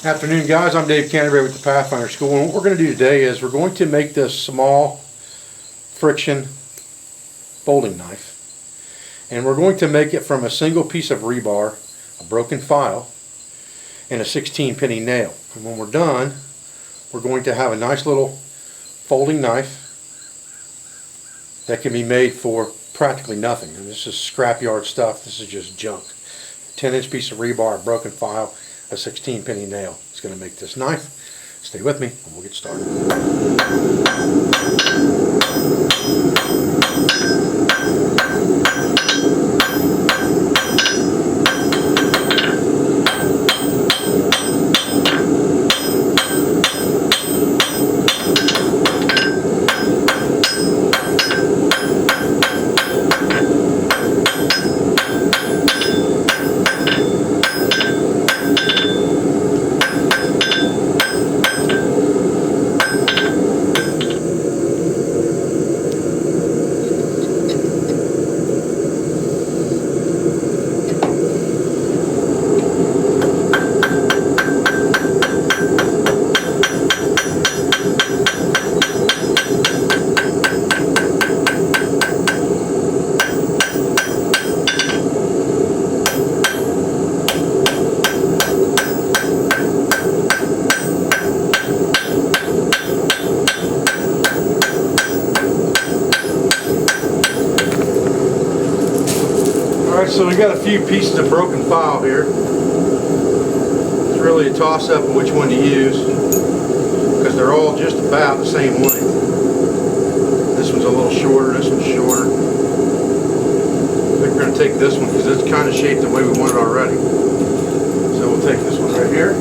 Afternoon, guys. I'm Dave Canterbury with the Pathfinder School, and what we're going to do today is we're going to make this small friction folding knife, and we're going to make it from a single piece of rebar, a broken file, and a 16-penny nail. And when we're done, we're going to have a nice little folding knife that can be made for practically nothing. And this is scrapyard stuff. This is just junk. 10-inch piece of rebar, a broken file, a 16-penny nail. It's going to make this knife. Stay with me and we'll get started. So we got a few pieces of broken file here. It's really a toss-up of which one to use because they're all just about the same length. This one's a little shorter, this one's shorter. I think we're going to take this one because it's kind of shaped the way we want it already. So we'll take this one right here.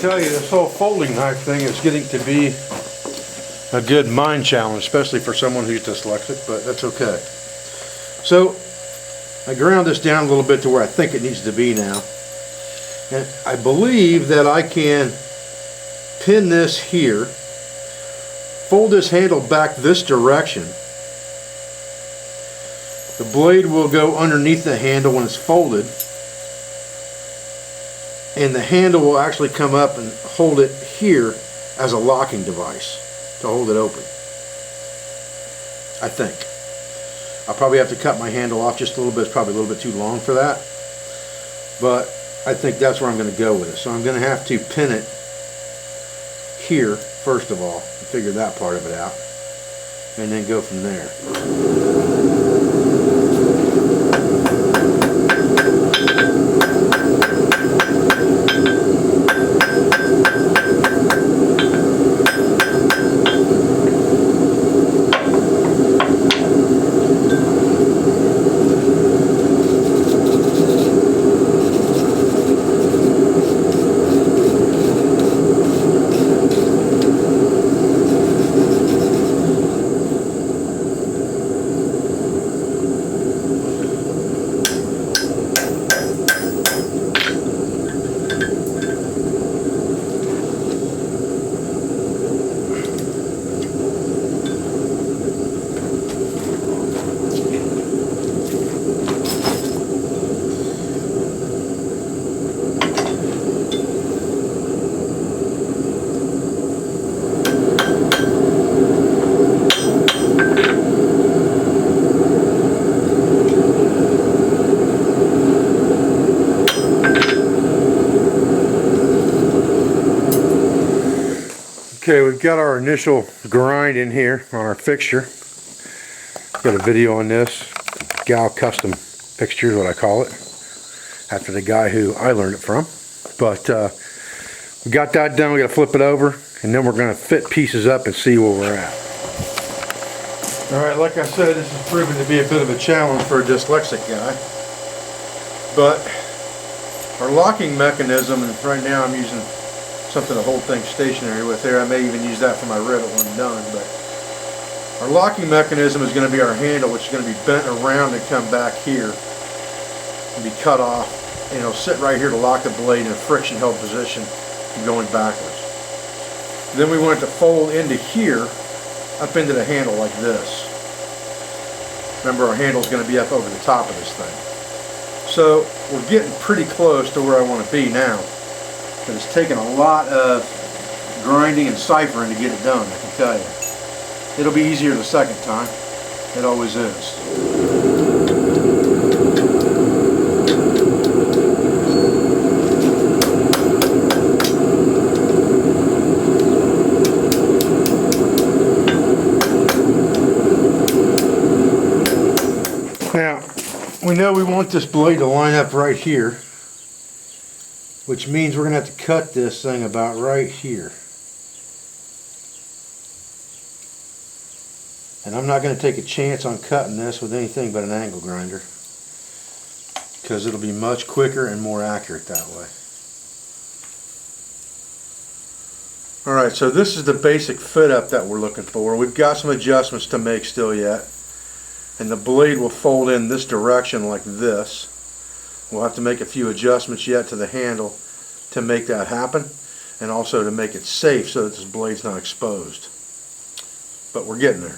tell you, this whole folding knife thing is getting to be a good mind challenge, especially for someone who's dyslexic, but that's okay. So I ground this down a little bit to where I think it needs to be now. And I believe that I can pin this here, fold this handle back this direction. The blade will go underneath the handle when it's folded, and the handle will actually come up and hold it here as a locking device to hold it open, I think. I'll probably have to cut my handle off just a little bit. It's probably a little bit too long for that, but I think that's where I'm going to go with it. So I'm going to have to pin it here first of all, figure that part of it out, and then go from there. Okay, we've got our initial grind in here on our fixture. Got a video on this. Gal Custom Fixture is what I call it, after the guy who I learned it from. But we got that done. We got to flip it over, and then we're going to fit pieces up and see where we're at. Alright, like I said, this is proving to be a bit of a challenge for a dyslexic guy. But our locking mechanism, and right now I'm using something to hold things stationary with there. I may even use that for my rivet when I'm done. But our locking mechanism is going to be our handle, which is going to be bent around and come back here and be cut off. And it'll sit right here to lock the blade in a friction held position going backwards. Then we want it to fold into here, up into the handle like this. Remember, our handle is going to be up over the top of this thing. So we're getting pretty close to where I want to be now. But it's taken a lot of grinding and ciphering to get it done, I can tell you. It'll be easier the second time. It always is. Now, we know we want this blade to line up right here, which means we're going to have to cut this thing about right here. And I'm not going to take a chance on cutting this with anything but an angle grinder, because it'll be much quicker and more accurate that way. Alright, so this is the basic fit up that we're looking for. We've got some adjustments to make still yet. And the blade will fold in this direction like this. We'll have to make a few adjustments yet to the handle to make that happen, and also to make it safe so that this blade's not exposed. But we're getting there.